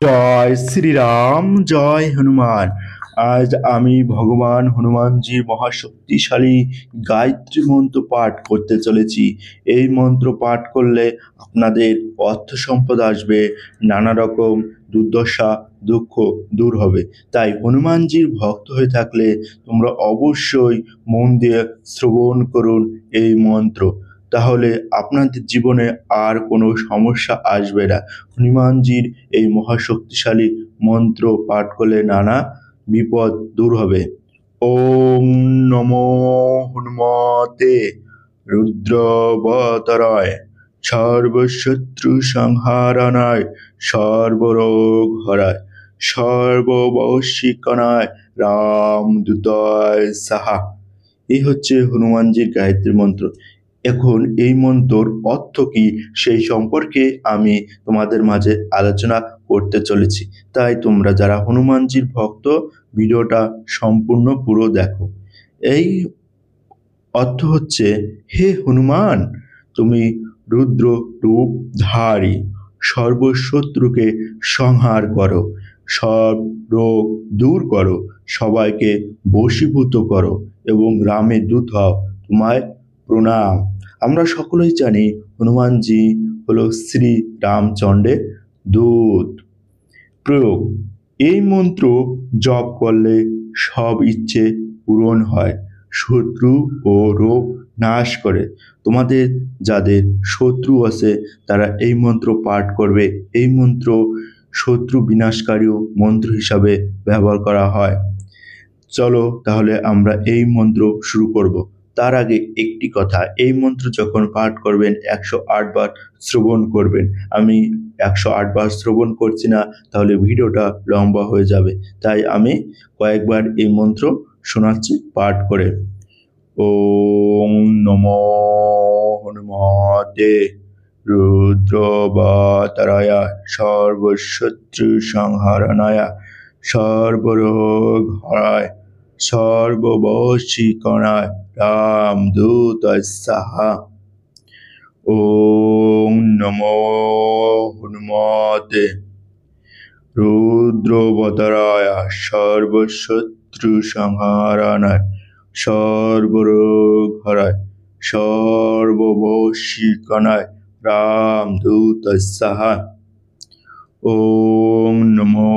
জয় শ্রীরাম, জয় হনুমান। আজ আমি ভগবান হনুমানজির মহাশক্তিশালী গায়ত্রী মন্ত্র পাঠ করতে চলেছি। এই মন্ত্র পাঠ করলে আপনাদের অর্থ সম্পদ আসবে, নানা রকম দুর্দশা দুঃখ দূর হবে। তাই হনুমানজির ভক্ত হয়ে থাকলে তোমরা অবশ্যই মন দিয়ে শ্রবণ করুন এই মন্ত্র। তাহলে আপনাদের জীবনে আর কোনো সমস্যা আসবে না। হনুমানজির এই মহাশক্তিশালী মন্ত্র পাঠ করলে নানা বিপদ দূর হবে। ওম নমো হনুমতে রুদ্রবতরায় সর্বশত্রু সংহারণায় সর্বরোগ হরায় সর্ববশীকরণায় রামদূতায় সাহা। এই হচ্ছে হনুমানজির গায়ত্রী মন্ত্র। এখন এই মন্ত্রর অর্থ কি সেই সম্পর্কে আমি তোমাদের মাঝে আলোচনা করতে চলেছি। তাই তোমরা যারা হনুমানজির ভক্ত ভিডিওটা সম্পূর্ণ পুরো দেখো। এই অর্থ হচ্ছে, হে হনুমান, তুমি রুদ্র রূপধারী, সর্বশত্রুকে সংহার করো, সব রোগ দূর করো, সবাইকে বশীভূত করো এবং রামের দূত হও, তোমায় প্রণাম। আমরা সকলেই জানি হনুমানজি হলো শ্রী রামচন্দ্রের দূত। প্রয়োগ: এই মন্ত্র জপ করলে সব ইচ্ছে পূরণ হয়, শত্রু ও রোগ নাশ করে। তোমাদের যাদের শত্রু আছে তারা এই মন্ত্র পাঠ করবে। এই মন্ত্র শত্রু বিনাশকারী মন্ত্র হিসাবে ব্যবহার করা হয়। চলো তাহলে আমরা এই মন্ত্র শুরু করব। তার আগে একটি কথা, এই মন্ত্র যখন পাঠ করবেন 108 বার শ্রবণ করবেন। আমি 108 বার শ্রবণ করছি না, তাহলে ভিডিওটা লম্বা হয়ে যাবে। তাই আমি কয়েকবার এই মন্ত্র শোনাচ্ছি পাঠ করে। ওম নমো হনুমতে রুদ্রবতরায় সর্বশত্রু সংহারণায় সর্বরোগ হরায় সর্ববশীকরণায় রামদূতায় সাহা। ওম নমো হনুমতে রুদ্রবতরায় সর্বশত্রু সংহারণায় সর্বরোগ হরায় সর্ববশীকরণায় রামদূতায় সাহা। ওম নমো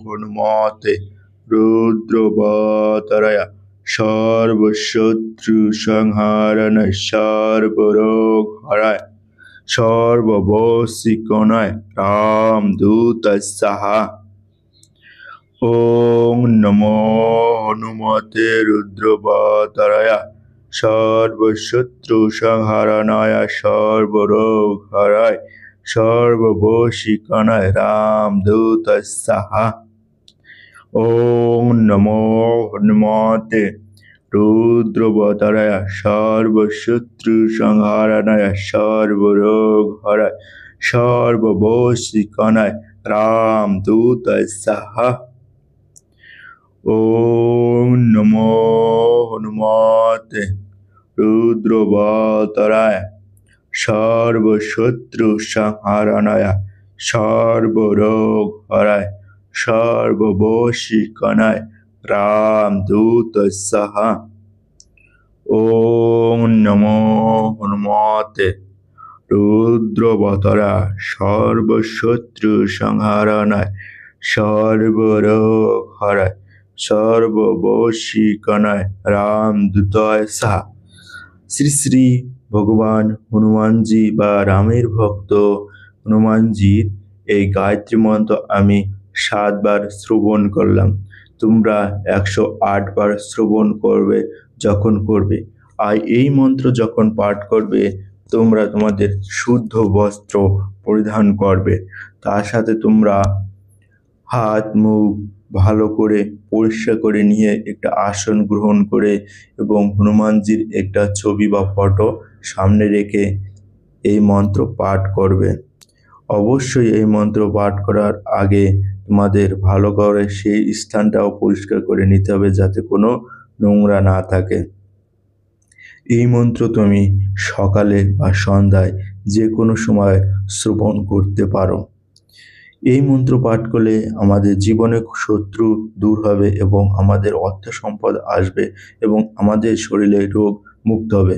হনুমতে রুদ্রবতরায় সর্বশত্রু সংহারণায় সর্বরোগ হরায় সর্ববশীকরণায় রামদূতায় সাহা। ওম নমো হনুমতে রুদ্রবতরায় সর্বশত্রু সংহারণায় সর্বরোগ হরায় সর্ববশীকরণায় রামদূতায় সাহা। ওম নমো হনুমতে রুদ্রবতরায় সর্বশত্রু সংহারণায় সর্বরোগ হরায় সর্ববশীকরণায় রামদূতায় সাহা। ওম নমো হনুমতে রুদ্রবতরায় সর্বশত্রু সংহারণায় সর্বরোগ হরায় সর্ববশীকরণায় রামদূতায় সাহা। ওম নমো হনুমতে রুদ্রবতরায় সর্বশত্রু সংহারণায় সর্বরোগ হরায় সর্ববশীকরণায় রামদূতায় সাহা। শ্রী শ্রী ভগবান হনুমানজি বা রামের ভক্ত হনুমানজির এই গায়ত্রী মন্ত্র আমি 7 বার শ্রবণ করলাম। তোমরা 108 বার শ্রবণ করবে যখন করবে। আর এই মন্ত্র যখন পাঠ করবে তোমরা তোমাদের শুদ্ধ বস্ত্র পরিধান করবে। তার সাথে তোমরা হাত মুখ ভালো করে পরিষ্কার করে নিয়ে একটা আসন গ্রহণ করে এবং হনুমানজির একটা ছবি বা ফটো সামনে রেখে এই মন্ত্র পাঠ করবে। অবশ্যই এই মন্ত্র পাঠ করার আগে তোমাদের ভালো করে সেই স্থানটাও পরিষ্কার করে নিতে হবে যাতে কোনো নোংরা না থাকে। এই মন্ত্র তুমি সকালে বা সন্ধ্যায় যে কোনো সময় শ্রবণ করতে পারো। এই মন্ত্র পাঠ করলে আমাদের জীবনে শত্রু দূর হবে এবং আমাদের অর্থ সম্পদ আসবে এবং আমাদের শরীরে রোগ মুক্ত হবে।